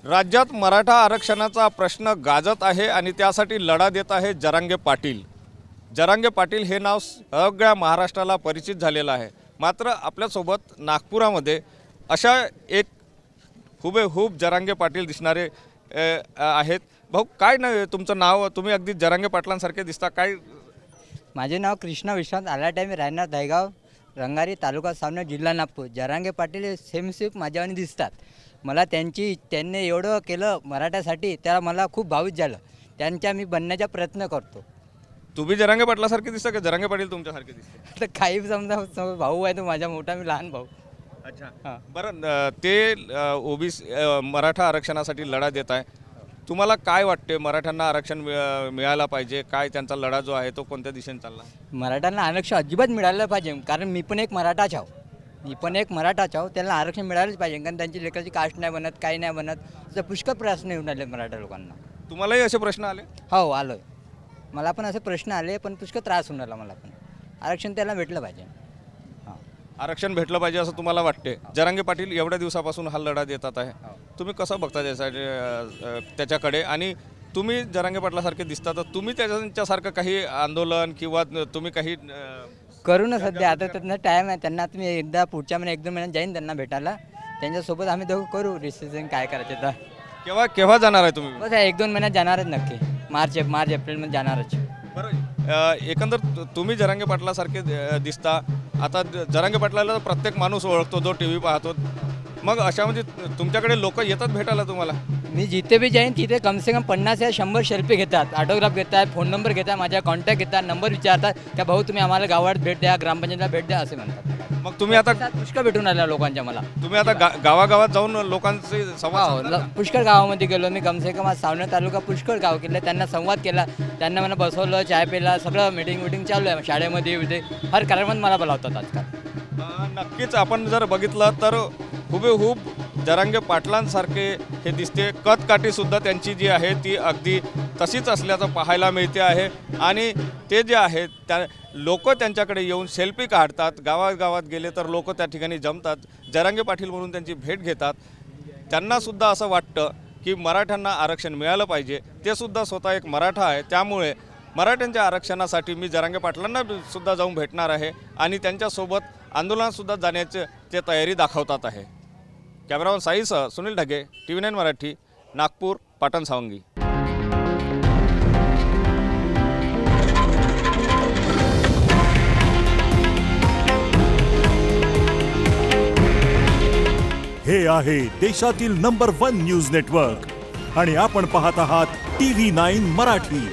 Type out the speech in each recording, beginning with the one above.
राज्यात मराठा आरक्षणाचा प्रश्न गाजत आहे आणि त्यासाठी लढा देत आहे जरांगे पाटील। जरांगे पाटील हे नाव सगळ्या महाराष्ट्राला परिचित झालेलं आहे। मात्र आपल्यासोबत नागपुरामध्ये अशा एक हुबेहूब जरांगे पाटील दिसणारे आहेत। भाऊ, काय नाव तुमचं? नाव तुम्ही अगदी जरांगे पाटलांसारखे दिसता। काय? माझे नाव कृष्णा विश्वनाथ आलाटे, मी राहणार दहेगाव रंगारी, तालुका सावनेर, जिल्हा नागपूर। जरांगे पाटील सेम माझ्यावानी दिसतात। मला त्यांनी एवढं केलं मराठ्यासाठी, त्याला मला खूप भावुक झालं। त्यांच्या मी बनण्याचा प्रयत्न करतो। तुम्ही जरांगे पाटलासारखे दिसता का जरांगे पाटील तुमच्यासारखे दिसते? तर काही समजा भाऊ आहे तो माझा मोठा, मी लहान भाऊ। अच्छा, हां, बरं। ते ओबीसी मराठा आरक्षणासाठी लढा देत आहे। तुम्हाला काय वाटते, मराठ्यांना आरक्षण मिळायला पाहिजे? काय त्यांचा लढा जो आहे तो कोणत्या दिशेने चालला? मराठ्यांना आरक्षण अजिबात मिळालं पाहिजे, कारण मी पण एक मराठाच आहो। त्यांना आरक्षण मिळालंच पाहिजे, कारण त्यांची लेकराची कास्ट नाही बनत, काही नाही बनत। तर पुष्कळ प्रश्न येऊन आले मराठा लोकांना। तुम्हालाही असे प्रश्न आले? हो, आलोय। मला पण असे प्रश्न आले, पण पुष्कळ त्रास होऊन राहिला मला पण। आरक्षण त्याला भेटलं पाहिजे। हां, आरक्षण भेटलं पाहिजे असं तुम्हाला वाटते? जरांगे पाटील एवढ्या दिवसापासून हा लढा देतात आहे, तुम्ही कसं बघता त्याच्याकडे? आणि तुम्ही जरांगे पाटलासारखे दिसता, तर तुम्ही त्यांच्यासारखं काही आंदोलन किंवा तुम्ही काही करू ना? सध्या आता त्यांना टाईम आहे, त्यांना तुम्ही एकदा पुढच्या महिन्यात 1-2 महिन्यात जाईन त्यांना भेटायला। त्यांच्यासोबत आम्ही दोघं करू डिसिजन काय करायचं। तर केव्हा जाणार आहे तुम्ही? बस 1-2 महिन्यात जाणारच नक्की। मार्च एप्रिलमध्ये जाणारच। बरं, एकंदर तुम्ही जरांगे पाटलासारखे दिसता। आता जरांगे पाटलाला प्रत्येक माणूस ओळखतो जो टी व्ही पाहतो। मग अशामध्ये तुमच्याकडे लोक येतात भेटायला तुम्हाला? मी जिथे भी जाईन तिथे कम से कम 50 या 100 सेल्फी घेतात, ऑटोग्राफ घेतात, फोन नंबर घेतात, माझ्या कॉन्टॅक्ट घेतात, नंबर विचारतात का भाऊ तुम्ही आम्हाला गावात भेट द्या, ग्रामपंचायतला भेट द्या असे म्हणतात। मग तुम्ही आता पुष्कळ भेटून आल्या लोकांच्या मला। तुम्ही आता गावागावात जाऊन लोकांचे संवाद? पुष्कळ गावामध्ये गेलो मी, कम से कम सावनेर तालुका पुष्कळ गाव केले, त्यांना संवाद केला, त्यांना मला बसवलं, चाय पिला, सगळं मीटिंग चालू आहे। शाळेमध्ये हर कार्यक्रमात मला बोलावतात आजकाल। नक्कीच आपण जर बघितलं तर हुबेहूब जरांगे पाटलांसारखे हे दिसते। कदकाठीसुद्धा त्यांची जी आहे ती अगदी तशीच असल्याचं पाहायला मिळते आहे। आणि ते जे आहे त्या लोक त्यांच्याकडे येऊन सेल्फी काढतात। गावागावात गेले तर लोक त्या ठिकाणी जमतात, जरांगे पाटील म्हणून त्यांची भेट घेतात। त्यांनासुद्धा असं वाटतं की मराठ्यांना आरक्षण मिळालं पाहिजे। ते सुद्धा स्वतः एक मराठा आहे, त्यामुळे मराठ्यांच्या आरक्षणासाठी मी जरांगे पाटलांना सुद्धा जाऊन भेटणार आहे आणि त्यांच्यासोबत आंदोलनातसुद्धा जाण्याचे ते तयारी दाखवतात आहे। कॅमेरामन साईसह सुनील ढगे, TV9 मराठी, नागपूर, पाटण सावंगी। हे आहे देशातील नंबर 1 न्यूज नेटवर्क आणि आपण पाहत आहात TV9 मराठी।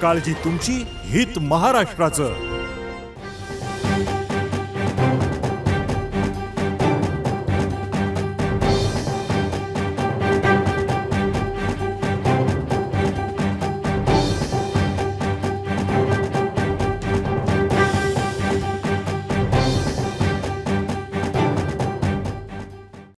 काळजी तुमची, हित महाराष्ट्राचं।